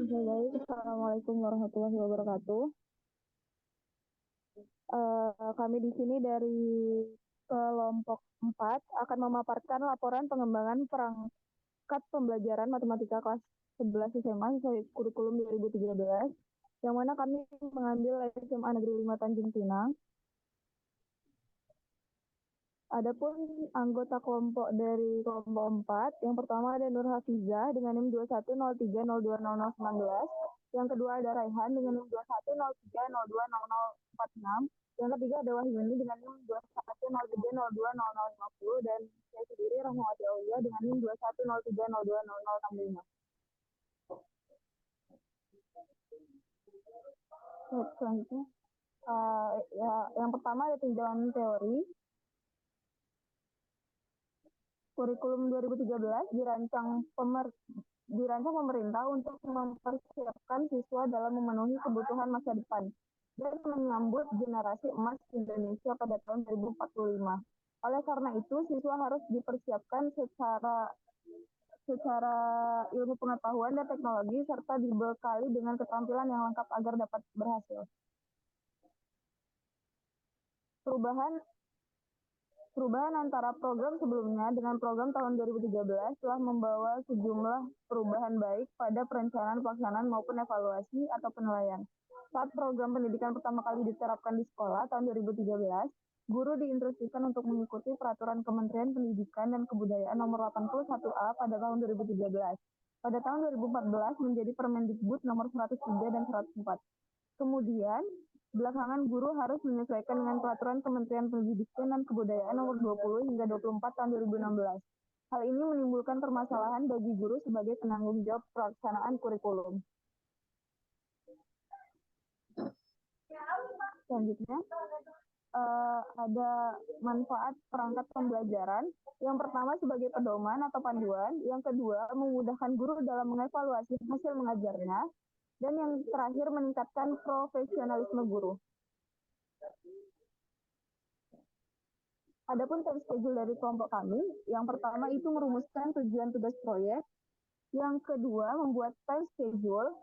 Oke, baik. Assalamualaikum warahmatullahi wabarakatuh. Kami di sini dari kelompok 4 akan memaparkan laporan pengembangan perangkat pembelajaran matematika kelas 11 SMA sesuai kurikulum 2013, yang mana kami mengambil SMA Negeri 5 Tanjung Pinang. Adapun anggota kelompok dari kelompok 4, yang pertama ada Nur Hafizah dengan NIM 2103020019. Yang kedua ada Raihan dengan NIM 2103020046. Yang ketiga ada Wahyuni dengan NIM 2103020050 dan saya sendiri Rahmawati Aulia dengan NIM 2103020065. Selanjutnya, yang pertama ada tinjauan teori. Kurikulum 2013 dirancang pemerintah untuk mempersiapkan siswa dalam memenuhi kebutuhan masa depan dan menyambut generasi emas Indonesia pada tahun 2045. Oleh karena itu, siswa harus dipersiapkan secara ilmu pengetahuan dan teknologi serta dibekali dengan keterampilan yang lengkap agar dapat berhasil. Perubahan antara program sebelumnya dengan program tahun 2013 telah membawa sejumlah perubahan baik pada perencanaan, pelaksanaan, maupun evaluasi atau penilaian. Saat program pendidikan pertama kali diterapkan di sekolah tahun 2013, guru diinstruksikan untuk mengikuti peraturan Kementerian Pendidikan dan Kebudayaan nomor 81A pada tahun 2013. Pada tahun 2014 menjadi Permendikbud nomor 103 dan 104. Kemudian, belakangan guru harus menyesuaikan dengan peraturan Kementerian Pendidikan dan Kebudayaan nomor 20 hingga 24 tahun 2016. Hal ini menimbulkan permasalahan bagi guru sebagai penanggung jawab pelaksanaan kurikulum. Selanjutnya, ada manfaat perangkat pembelajaran. Yang pertama sebagai pedoman atau panduan, yang kedua memudahkan guru dalam mengevaluasi hasil mengajarnya, dan yang terakhir meningkatkan profesionalisme guru. Adapun time schedule dari kelompok kami, yang pertama itu merumuskan tujuan tugas proyek, yang kedua membuat time schedule,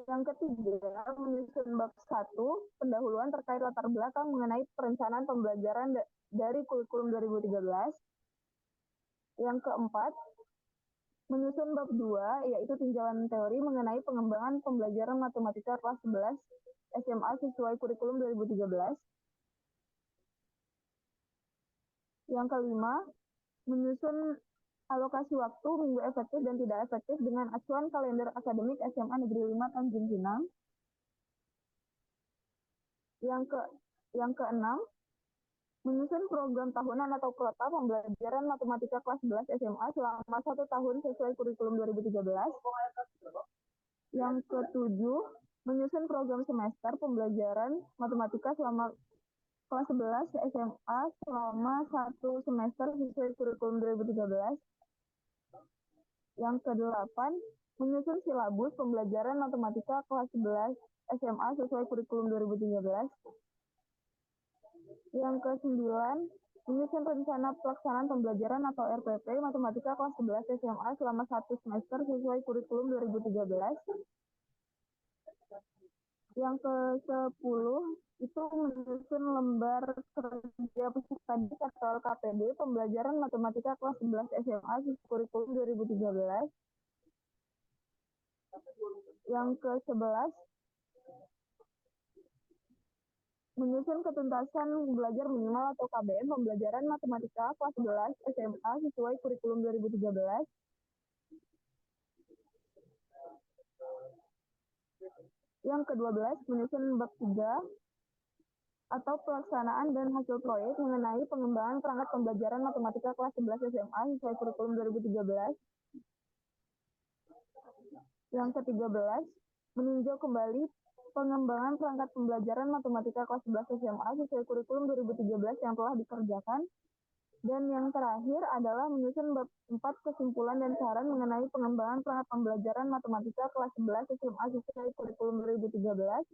yang ketiga menyusun bab 1, pendahuluan terkait latar belakang mengenai perencanaan pembelajaran dari kurikulum 2013. Yang keempat, menyusun bab 2, yaitu tinjauan teori mengenai pengembangan pembelajaran matematika kelas 11 SMA sesuai kurikulum 2013. Yang kelima, menyusun alokasi waktu minggu efektif dan tidak efektif dengan acuan kalender akademik SMA Negeri 5 Tanjung Pinang. Yang keenam, menyusun program tahunan atau kuota pembelajaran matematika kelas 11 SMA selama 1 tahun sesuai kurikulum 2013. Yang ketujuh, menyusun program semester pembelajaran matematika selama kelas 11 SMA selama 1 semester sesuai kurikulum 2013. Yang kedelapan, menyusun silabus pembelajaran matematika kelas 11 SMA sesuai kurikulum 2013. Yang kesembilan, menyusun rencana pelaksanaan pembelajaran atau RPP matematika kelas 11 SMA selama 1 semester sesuai kurikulum 2013. Yang ke-10 itu menyusun lembar kerja peserta didik atau LKPD pembelajaran matematika kelas 11 SMA sesuai kurikulum 2013. Yang ke-11, menyusun ketuntasan belajar minimal atau KBM pembelajaran matematika kelas 11 SMA sesuai kurikulum 2013. Yang ke-12, menyusun bab 3 atau pelaksanaan dan hasil proyek mengenai pengembangan perangkat pembelajaran matematika kelas 11 SMA sesuai kurikulum 2013. Yang ke-13, meninjau kembali pengembangan perangkat pembelajaran matematika kelas 11 SMA sesuai kurikulum 2013 yang telah dikerjakan. Dan yang terakhir adalah menyusun bab 4 kesimpulan dan saran mengenai pengembangan perangkat pembelajaran matematika kelas 11 SMA sesuai kurikulum 2013.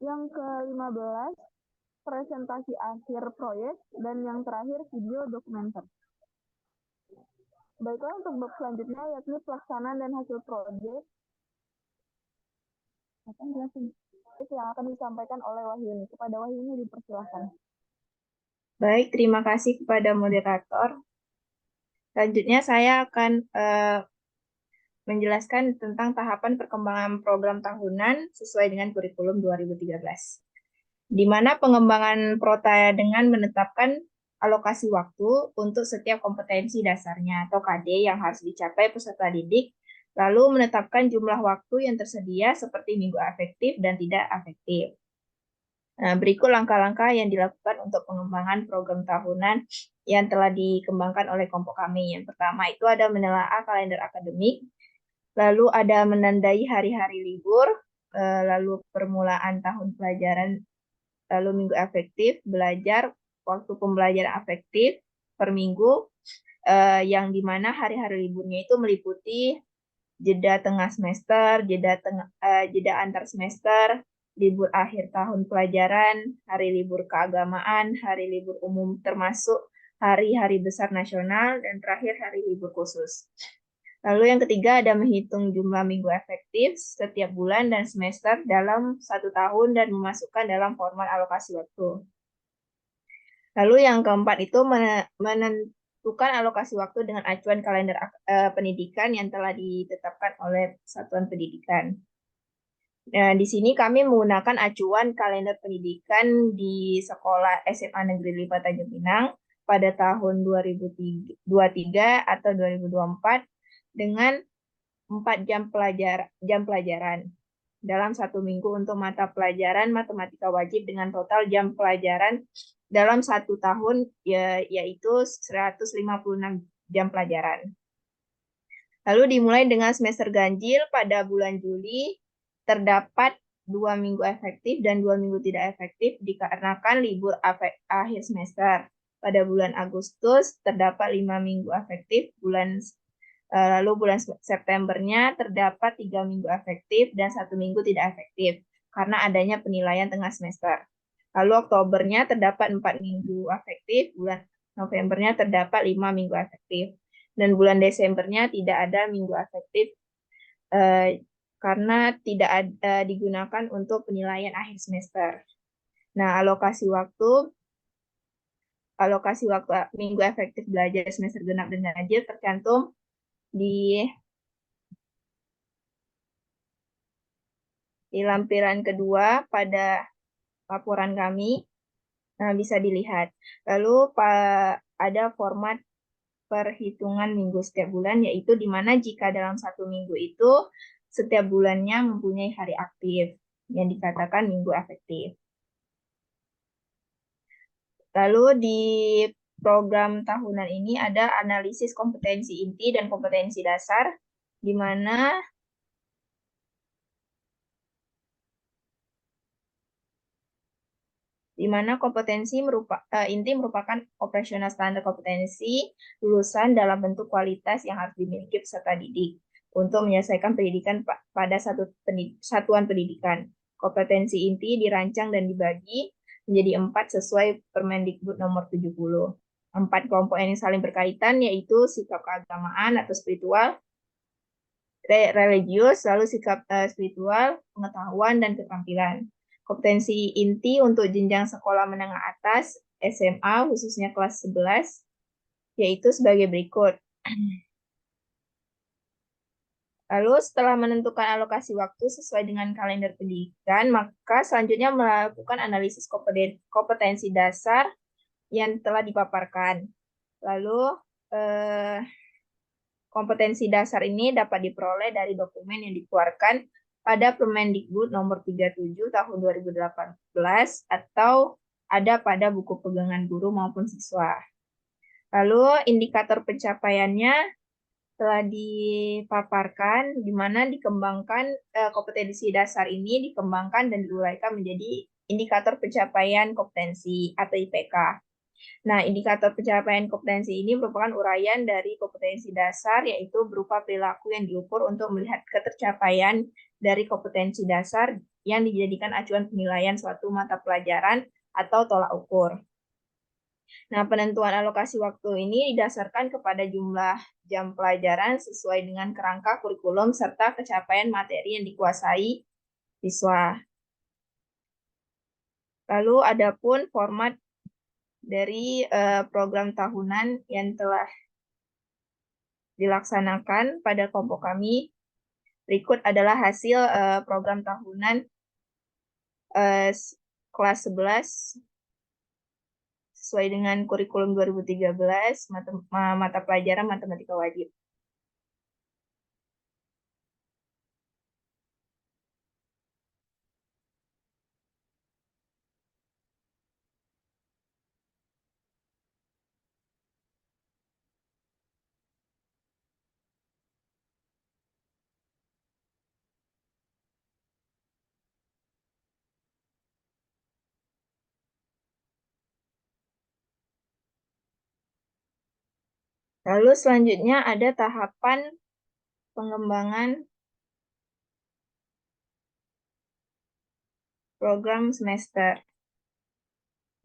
Yang ke-15, presentasi akhir proyek, dan yang terakhir video dokumenter. Baiklah, untuk bab selanjutnya yakni pelaksanaan dan hasil proyek. Itu yang akan disampaikan oleh Wahyuni. Kepada Wahyuni dipersilahkan. Baik, terima kasih kepada moderator. Selanjutnya saya akan menjelaskan tentang tahapan perkembangan program tahunan sesuai dengan kurikulum 2013. Di mana pengembangan Protaya dengan menetapkan alokasi waktu untuk setiap kompetensi dasarnya atau KD yang harus dicapai peserta didik, lalu menetapkan jumlah waktu yang tersedia seperti minggu efektif dan tidak efektif. Nah, berikut langkah-langkah yang dilakukan untuk pengembangan program tahunan yang telah dikembangkan oleh kelompok kami. Yang pertama itu ada menelaah kalender akademik, lalu ada menandai hari-hari libur, lalu permulaan tahun pelajaran, lalu minggu efektif, belajar, waktu pembelajaran efektif per minggu, yang dimana hari-hari liburnya itu meliputi jeda tengah semester, jeda antar semester, libur akhir tahun pelajaran, hari libur keagamaan, hari libur umum termasuk hari-hari besar nasional, dan terakhir hari libur khusus. Lalu yang ketiga ada menghitung jumlah minggu efektif setiap bulan dan semester dalam satu tahun dan memasukkan dalam format alokasi waktu. Lalu yang keempat itu menentukan alokasi waktu dengan acuan kalender pendidikan yang telah ditetapkan oleh satuan pendidikan. Nah, di sini kami menggunakan acuan kalender pendidikan di sekolah SMA Negeri 5 Tanjung Pinang pada tahun 2023 atau 2024 dengan 4 jam pelajaran dalam satu minggu untuk mata pelajaran matematika wajib dengan total jam pelajaran dalam satu tahun yaitu 156 jam pelajaran. Lalu dimulai dengan semester ganjil pada bulan Juli terdapat 2 minggu efektif dan 2 minggu tidak efektif dikarenakan libur akhir semester. Pada bulan Agustus terdapat 5 minggu efektif, lalu bulan Septembernya terdapat 3 minggu efektif dan 1 minggu tidak efektif karena adanya penilaian tengah semester. Lalu Oktobernya terdapat 4 minggu efektif, bulan Novembernya terdapat 5 minggu efektif, dan bulan Desembernya tidak ada minggu efektif karena tidak digunakan untuk penilaian akhir semester. Nah, alokasi waktu minggu efektif belajar semester genap dan ganjil tercantum di lampiran kedua pada laporan kami. Nah, bisa dilihat. Lalu ada format perhitungan minggu setiap bulan, yaitu di mana jika dalam satu minggu itu setiap bulannya mempunyai hari aktif, yang dikatakan minggu efektif. Lalu di program tahunan ini ada analisis kompetensi inti dan kompetensi dasar, di mana kompetensi inti merupakan operasional standar kompetensi lulusan dalam bentuk kualitas yang harus dimiliki peserta didik untuk menyelesaikan pendidikan pada satuan pendidikan. Kompetensi inti dirancang dan dibagi menjadi 4 sesuai Permendikbud nomor 70. 4 kelompok yang saling berkaitan yaitu sikap keagamaan atau spiritual, religius, lalu sikap spiritual, pengetahuan, dan keterampilan. Kompetensi inti untuk jenjang sekolah menengah atas, SMA, khususnya kelas 11, yaitu sebagai berikut. Lalu setelah menentukan alokasi waktu sesuai dengan kalender pendidikan, maka selanjutnya melakukan analisis kompetensi dasar yang telah dipaparkan. Lalu kompetensi dasar ini dapat diperoleh dari dokumen yang dikeluarkan pada Permendikbud nomor 37 tahun 2018 atau ada pada buku pegangan guru maupun siswa. Lalu indikator pencapaiannya telah dipaparkan, di mana dikembangkan kompetensi dasar ini dikembangkan dan diuraikan menjadi indikator pencapaian kompetensi atau IPK. Nah, indikator pencapaian kompetensi ini merupakan uraian dari kompetensi dasar, yaitu berupa perilaku yang diukur untuk melihat ketercapaian dari kompetensi dasar yang dijadikan acuan penilaian suatu mata pelajaran atau tolak ukur. Nah, penentuan alokasi waktu ini didasarkan kepada jumlah jam pelajaran sesuai dengan kerangka kurikulum serta capaian materi yang dikuasai siswa. Lalu adapun format dari program tahunan yang telah dilaksanakan pada kelompok kami, berikut adalah hasil program tahunan kelas 11 sesuai dengan kurikulum 2013 mata pelajaran matematika wajib. Lalu selanjutnya ada tahapan pengembangan program semester,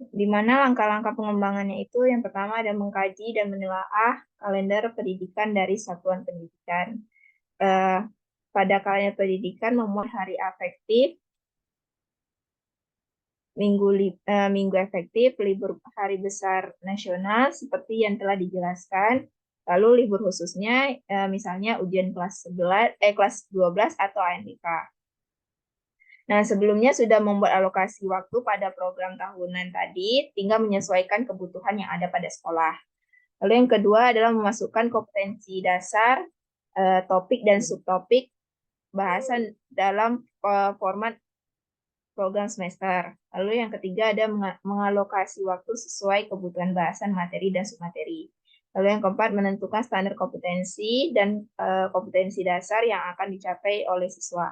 di mana langkah-langkah pengembangannya itu yang pertama ada mengkaji dan menelaah kalender pendidikan dari satuan pendidikan. Pada kalender pendidikan memuat hari afektif, minggu efektif, libur hari besar nasional seperti yang telah dijelaskan, lalu libur khususnya misalnya ujian kelas 12 atau ANIK. Nah, sebelumnya sudah membuat alokasi waktu pada program tahunan tadi, tinggal menyesuaikan kebutuhan yang ada pada sekolah. Lalu yang kedua adalah memasukkan kompetensi dasar, topik dan subtopik bahasan dalam format program semester. Lalu yang ketiga ada mengalokasi waktu sesuai kebutuhan bahasan materi dan submateri. Lalu yang keempat menentukan standar kompetensi dan kompetensi dasar yang akan dicapai oleh siswa.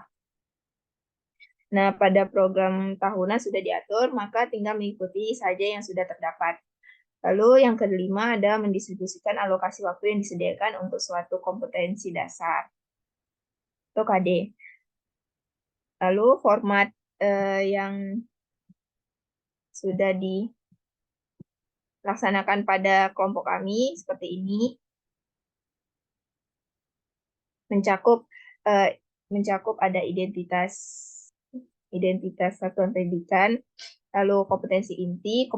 Nah, pada program tahunan sudah diatur, maka tinggal mengikuti saja yang sudah terdapat. Lalu yang kelima ada mendistribusikan alokasi waktu yang disediakan untuk suatu kompetensi dasar atau KD. Lalu format yang sudah dilaksanakan pada kelompok kami seperti ini, mencakup ada identitas satuan pendidikan, lalu kompetensi inti,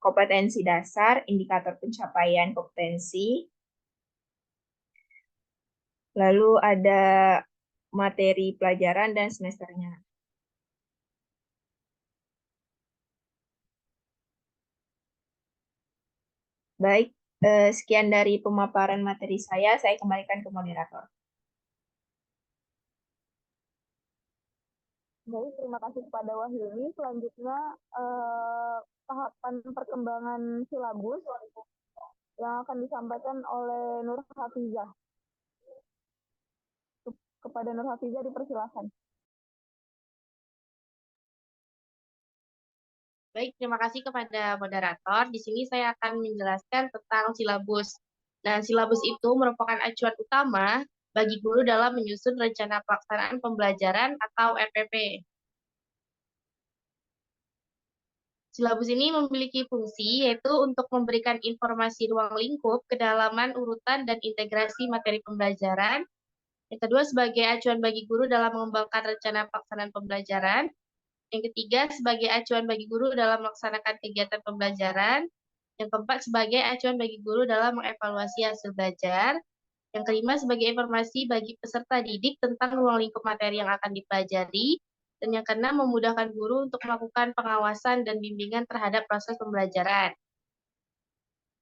kompetensi dasar, indikator pencapaian kompetensi, lalu ada materi pelajaran dan semesternya. Baik, sekian dari pemaparan materi saya kembalikan ke moderator. Baik, terima kasih kepada Wahyuni. Selanjutnya tahapan perkembangan silabus yang akan disampaikan oleh Nur Hafizah. Kepada Nur Hafizah dipersilakan. Baik, terima kasih kepada moderator. Di sini saya akan menjelaskan tentang silabus. Nah, silabus itu merupakan acuan utama bagi guru dalam menyusun rencana pelaksanaan pembelajaran atau RPP. Silabus ini memiliki fungsi yaitu untuk memberikan informasi ruang lingkup, kedalaman, urutan, dan integrasi materi pembelajaran. Yang kedua, sebagai acuan bagi guru dalam mengembangkan rencana pelaksanaan pembelajaran. Yang ketiga, sebagai acuan bagi guru dalam melaksanakan kegiatan pembelajaran. Yang keempat, sebagai acuan bagi guru dalam mengevaluasi hasil belajar. Yang kelima, sebagai informasi bagi peserta didik tentang ruang lingkup materi yang akan dipelajari. Dan yang keenam, memudahkan guru untuk melakukan pengawasan dan bimbingan terhadap proses pembelajaran.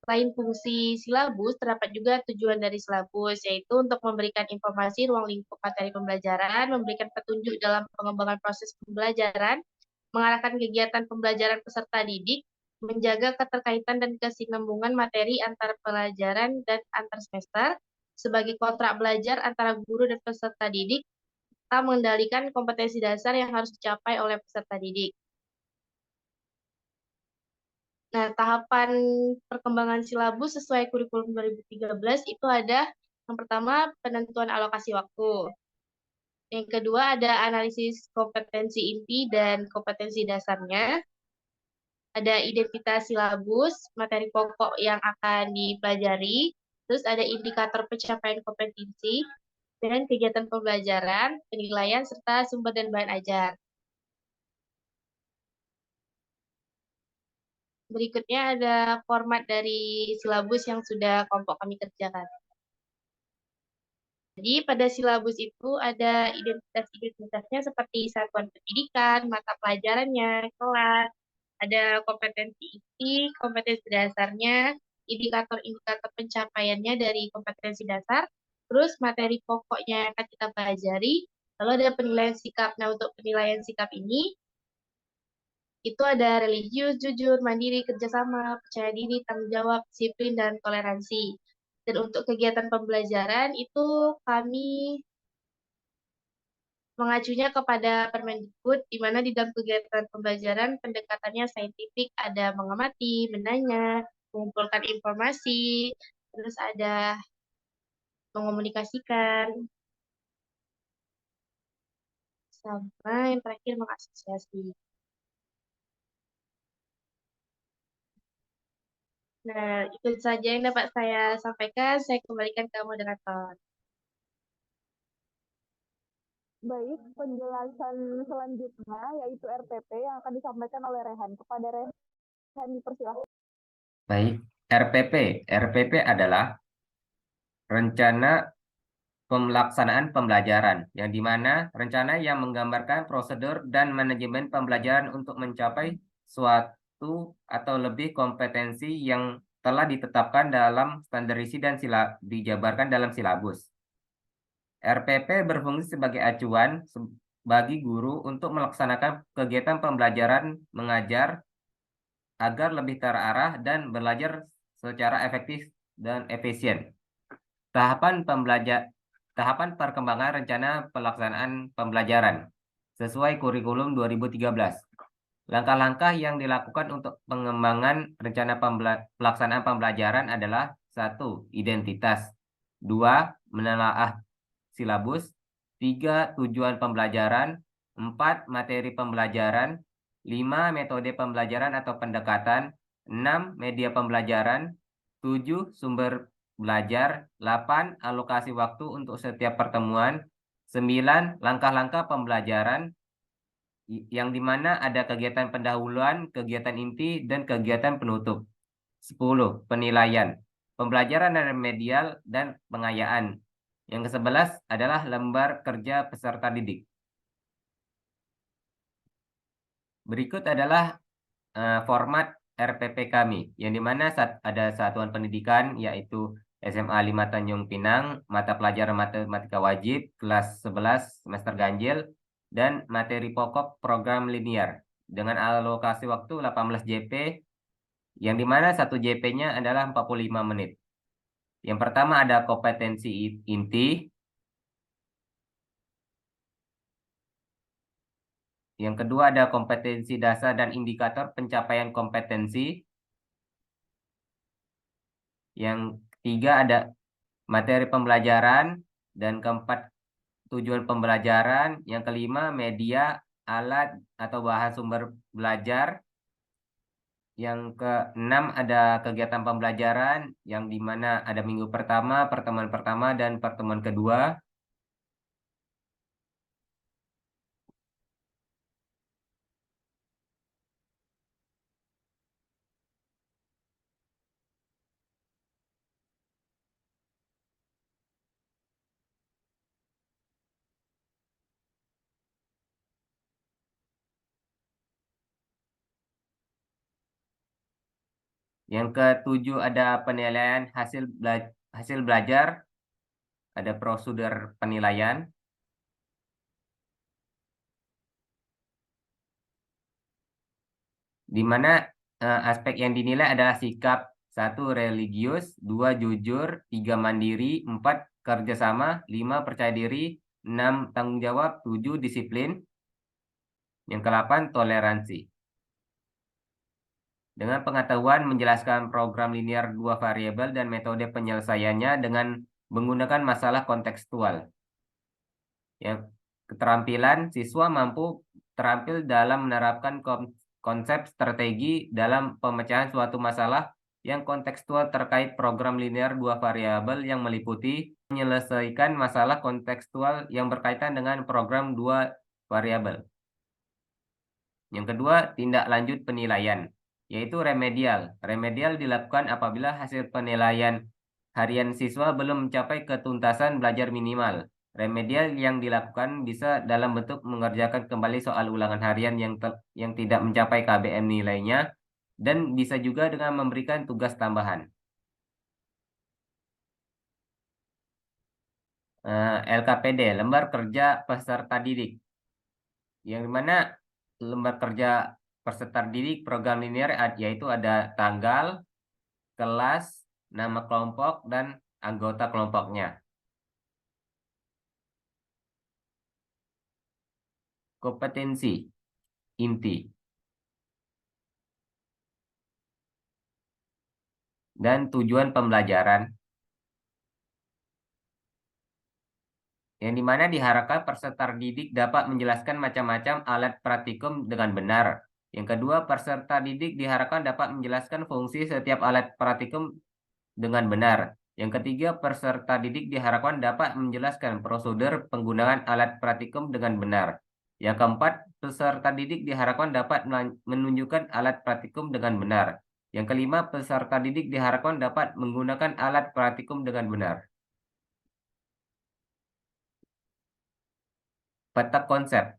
Selain fungsi silabus, terdapat juga tujuan dari silabus, yaitu untuk memberikan informasi ruang lingkup materi pembelajaran, memberikan petunjuk dalam pengembangan proses pembelajaran, mengarahkan kegiatan pembelajaran peserta didik, menjaga keterkaitan dan kesinambungan materi antar pelajaran dan antar semester, sebagai kontrak belajar antara guru dan peserta didik, serta mengendalikan kompetensi dasar yang harus dicapai oleh peserta didik. Nah, tahapan perkembangan silabus sesuai kurikulum 2013 itu ada yang pertama penentuan alokasi waktu. Yang kedua ada analisis kompetensi inti dan kompetensi dasarnya. Ada identitas silabus, materi pokok yang akan dipelajari, terus ada indikator pencapaian kompetensi, dan kegiatan pembelajaran, penilaian, serta sumber dan bahan ajar. Berikutnya ada format dari silabus yang sudah kelompok kami kerjakan. Jadi pada silabus itu ada identitas-identitasnya seperti satuan pendidikan, mata pelajarannya, kelas, ada kompetensi inti, kompetensi dasarnya, indikator-indikator pencapaiannya dari kompetensi dasar, terus materi pokoknya yang akan kita pelajari, lalu ada penilaian sikap. Nah, untuk penilaian sikap ini, itu ada religius, jujur, mandiri, kerjasama, percaya diri, tanggung jawab, disiplin, dan toleransi. Dan untuk kegiatan pembelajaran itu kami mengacunya kepada Permendikbud, di mana di dalam kegiatan pembelajaran pendekatannya saintifik, ada mengamati, menanya, mengumpulkan informasi, terus ada mengomunikasikan, sama yang terakhir mengasosiasi. Nah, itu saja yang dapat saya sampaikan. Saya kembalikan ke moderator. Baik, penjelasan selanjutnya yaitu RPP yang akan disampaikan oleh Rehan. Kepada Rehan dipersilahkan. Baik, RPP adalah rencana pelaksanaan pembelajaran, yang dimana rencana yang menggambarkan prosedur dan manajemen pembelajaran untuk mencapai suatu atau lebih kompetensi yang telah ditetapkan dalam standarisasi dan dijabarkan dalam silabus. RPP berfungsi sebagai acuan bagi guru untuk melaksanakan kegiatan pembelajaran mengajar agar lebih terarah dan belajar secara efektif dan efisien. Tahapan perkembangan rencana pelaksanaan pembelajaran sesuai kurikulum 2013. Langkah-langkah yang dilakukan untuk pengembangan rencana pelaksanaan pembelajaran adalah 1. Identitas, 2. Menelaah silabus, 3. Tujuan pembelajaran, 4. Materi pembelajaran, 5. Metode pembelajaran atau pendekatan, 6. Media pembelajaran, 7. Sumber belajar, 8. Alokasi waktu untuk setiap pertemuan, 9. Langkah-langkah pembelajaran, yang dimana ada kegiatan pendahuluan, kegiatan inti, dan kegiatan penutup. 10. Penilaian, pembelajaran remedial, dan pengayaan. Yang ke-11 adalah lembar kerja peserta didik. Berikut adalah format RPP kami, yang dimana ada satuan pendidikan, yaitu SMA 5 Tanjung Pinang, mata pelajaran matematika wajib, kelas 11 semester ganjil, dan materi pokok program linear, dengan alokasi waktu 18 JP, yang dimana 1 JP-nya adalah 45 menit. Yang pertama ada kompetensi inti. Yang kedua ada kompetensi dasar dan indikator pencapaian kompetensi. Yang ketiga ada materi pembelajaran. Dan keempat, tujuan pembelajaran. Yang kelima, media, alat, atau bahan sumber belajar. Yang keenam ada kegiatan pembelajaran, yang dimana ada minggu pertama, pertemuan pertama, dan pertemuan kedua. Yang ketujuh ada penilaian hasil belajar, ada prosedur penilaian. Di mana aspek yang dinilai adalah sikap, 1. Religius, 2. Jujur, 3. Mandiri, 4. Kerjasama, 5. Percaya diri, 6. Tanggung jawab, 7. Disiplin. Yang ke-8 toleransi. Dengan pengetahuan menjelaskan program linear 2 variabel dan metode penyelesaiannya dengan menggunakan masalah kontekstual. Yang keterampilan, siswa mampu terampil dalam menerapkan konsep strategi dalam pemecahan suatu masalah yang kontekstual terkait program linear 2 variabel yang meliputi menyelesaikan masalah kontekstual yang berkaitan dengan program 2 variabel. Yang kedua, tindak lanjut penilaian, yaitu remedial. Remedial dilakukan apabila hasil penilaian harian siswa belum mencapai ketuntasan belajar minimal. Remedial yang dilakukan bisa dalam bentuk mengerjakan kembali soal ulangan harian yang tidak mencapai KBM nilainya, dan bisa juga dengan memberikan tugas tambahan. LKPD, lembar kerja peserta didik, yang mana lembar kerja peserta didik program linear yaitu ada tanggal, kelas, nama kelompok, dan anggota kelompoknya. Kompetensi inti dan tujuan pembelajaran, yang dimana diharapkan peserta didik dapat menjelaskan macam-macam alat praktikum dengan benar. Yang kedua, peserta didik diharapkan dapat menjelaskan fungsi setiap alat praktikum dengan benar. Yang ketiga, peserta didik diharapkan dapat menjelaskan prosedur penggunaan alat praktikum dengan benar. Yang keempat, peserta didik diharapkan dapat menunjukkan alat praktikum dengan benar. Yang kelima, peserta didik diharapkan dapat menggunakan alat praktikum dengan benar. Peta konsep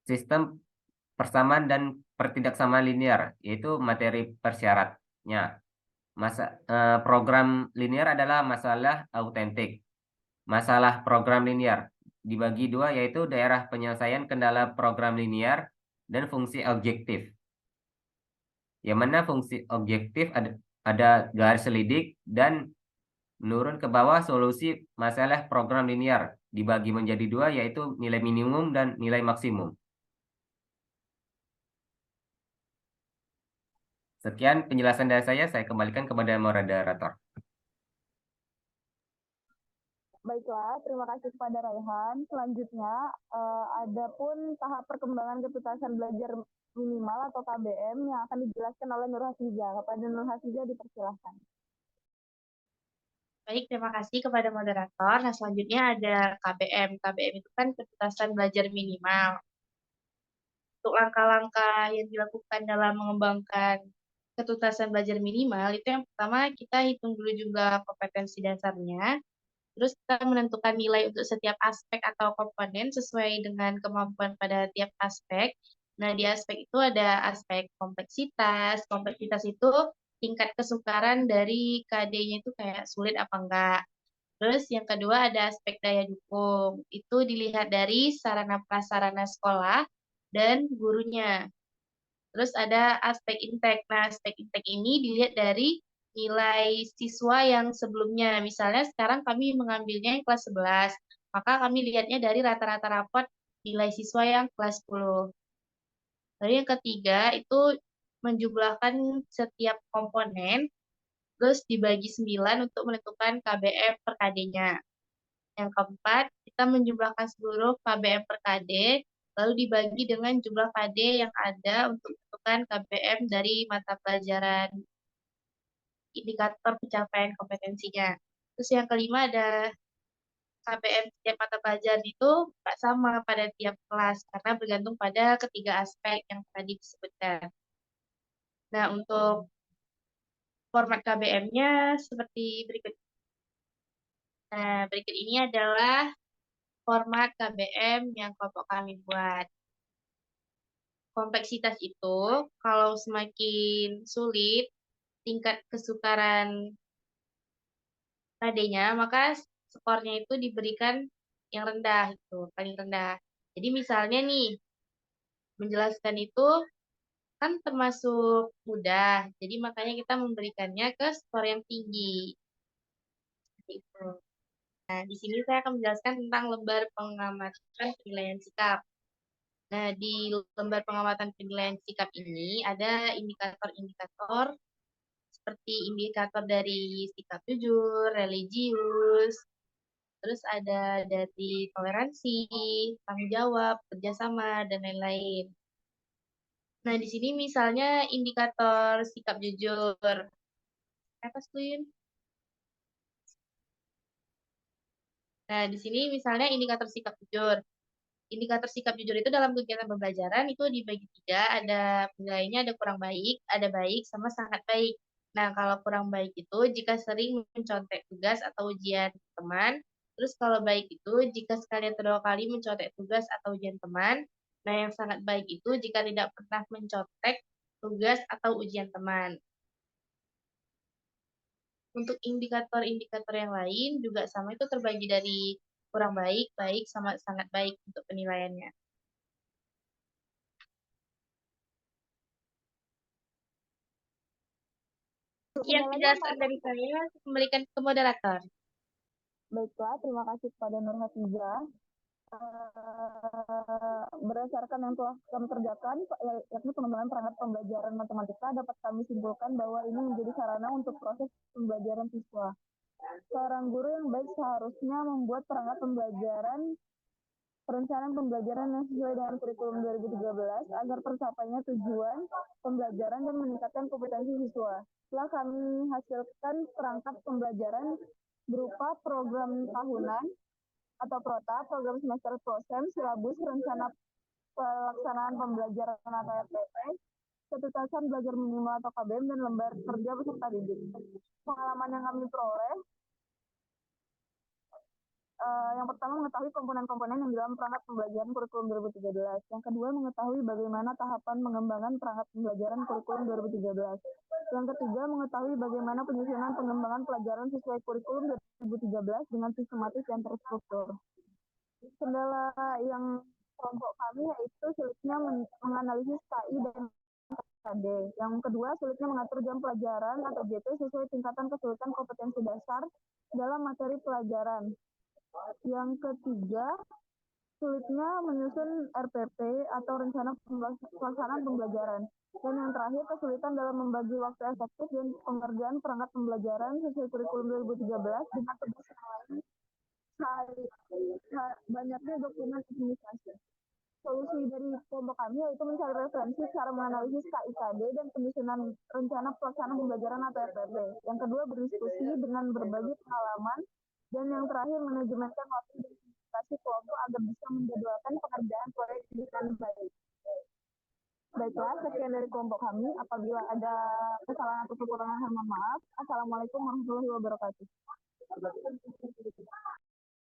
sistem persamaan dan pertidaksamaan linear, yaitu materi persyaratnya. Program linear adalah masalah autentik. Masalah program linear dibagi dua, yaitu daerah penyelesaian kendala program linear dan fungsi objektif. Yang mana fungsi objektif ada garis selidik dan menurun ke bawah solusi masalah program linear dibagi menjadi dua, yaitu nilai minimum dan nilai maksimum. Sekian penjelasan dari saya kembalikan kepada moderator. Baiklah, terima kasih kepada Raihan. Selanjutnya, ada pun tahap perkembangan ketuntasan belajar minimal atau KBM yang akan dijelaskan oleh Nur Hafizah. Kepada Nur Hafizah dipersilahkan. Baik, terima kasih kepada moderator. Nah, selanjutnya ada KBM. KBM itu kan ketuntasan belajar minimal. Untuk langkah-langkah yang dilakukan dalam mengembangkan ketuntasan belajar minimal, itu yang pertama kita hitung dulu jumlah kompetensi dasarnya. Terus kita menentukan nilai untuk setiap aspek atau komponen sesuai dengan kemampuan pada tiap aspek. Nah, di aspek itu ada aspek kompleksitas. Kompleksitas itu tingkat kesukaran dari KD-nya itu kayak sulit apa enggak. Terus yang kedua ada aspek daya dukung. Itu dilihat dari sarana prasarana sekolah dan gurunya. Terus ada aspek intek. Nah, aspek intek ini dilihat dari nilai siswa yang sebelumnya. Misalnya sekarang kami mengambilnya yang kelas 11, maka kami lihatnya dari rata-rata rapot nilai siswa yang kelas 10. Lalu yang ketiga itu menjumlahkan setiap komponen, terus dibagi 9 untuk menentukan KBM per KD-nya. Yang keempat, kita menjumlahkan seluruh KBM per KD, lalu dibagi dengan jumlah KD yang ada untuk menentukan KBM dari mata pelajaran indikator pencapaian kompetensinya. Terus yang kelima ada KBM setiap mata pelajaran itu nggak sama pada tiap kelas, karena bergantung pada ketiga aspek yang tadi disebutkan. Nah, untuk format KBM-nya seperti berikut. Nah, berikut ini adalah format KBM yang kelompok kami buat. Kompleksitas itu, kalau semakin sulit tingkat kesukaran KD-nya, maka skornya itu diberikan yang rendah, itu paling rendah. Jadi misalnya nih, menjelaskan itu kan termasuk mudah, jadi makanya kita memberikannya ke skor yang tinggi. Seperti itu. Nah, di sini saya akan menjelaskan tentang lembar pengamatan penilaian sikap. Nah, di lembar pengamatan penilaian sikap ini ada indikator-indikator seperti indikator dari sikap jujur, religius, terus ada dari toleransi, tanggung jawab, kerjasama, dan lain-lain. Nah, di sini misalnya indikator sikap jujur. Apa, Swin? Nah, di sini misalnya indikator sikap jujur. Indikator sikap jujur itu dalam kegiatan pembelajaran itu dibagi tiga, ada penilaiannya ada kurang baik, ada baik, sama sangat baik. Nah, kalau kurang baik itu jika sering mencontek tugas atau ujian teman, terus kalau baik itu jika sekali atau dua kali mencontek tugas atau ujian teman. Nah, yang sangat baik itu jika tidak pernah mencontek tugas atau ujian teman. Untuk indikator-indikator yang lain juga sama, itu terbagi dari kurang baik, baik, sama sangat baik untuk penilaiannya. Sekian penjelasan dari saya, kembalikan ke moderator. Baiklah, terima kasih kepada Nur Hafiza. Berdasarkan yang telah kami kerjakan, yakni pengembangan perangkat pembelajaran matematika, dapat kami simpulkan bahwa ini menjadi sarana untuk proses pembelajaran siswa. Seorang guru yang baik seharusnya membuat perangkat pembelajaran, perencanaan pembelajaran yang sesuai dengan kurikulum 2013 agar tercapainya tujuan pembelajaran dan meningkatkan kompetensi siswa. Setelah kami hasilkan perangkat pembelajaran berupa program tahunan atau PROTA, program semester prosen, silabus, rencana pelaksanaan pembelajaran atau RPP, ketutasan belajar minimal atau KBM, dan lembar kerja peserta didik. Pengalaman yang kami peroleh, yang pertama mengetahui komponen-komponen yang dalam perangkat pembelajaran kurikulum 2013. Yang kedua mengetahui bagaimana tahapan pengembangan perangkat pembelajaran kurikulum 2013. Yang ketiga mengetahui bagaimana penyusunan pengembangan pelajaran sesuai kurikulum 2013 dengan sistematis dan terstruktur. Kendala yang kelompok kami yaitu sulitnya menganalisis KI dan KD. Yang kedua, sulitnya mengatur jam pelajaran atau JP sesuai tingkatan kesulitan kompetensi dasar dalam materi pelajaran. Yang ketiga, sulitnya menyusun RPP atau rencana pelaksanaan pembelajaran. Dan yang terakhir, kesulitan dalam membagi waktu efektif dan pengerjaan perangkat pembelajaran sesuai kurikulum 2013 dengan tugas yang lain, banyaknya dokumen administrasi. Solusi dari kelompok kami yaitu mencari referensi cara menganalisis KIKD dan penyusunan rencana pelaksanaan pembelajaran atau RPP. Yang kedua, berdiskusi dengan berbagi pengalaman. Dan yang terakhir, manajemenkan waktu dan komunikasi kelompok agar bisa menjadwalkan pekerjaan proyek dengan baik. Baiklah, sekian dari kelompok kami. Apabila ada kesalahan atau kekurangan, mohon maaf. Assalamualaikum warahmatullahi wabarakatuh.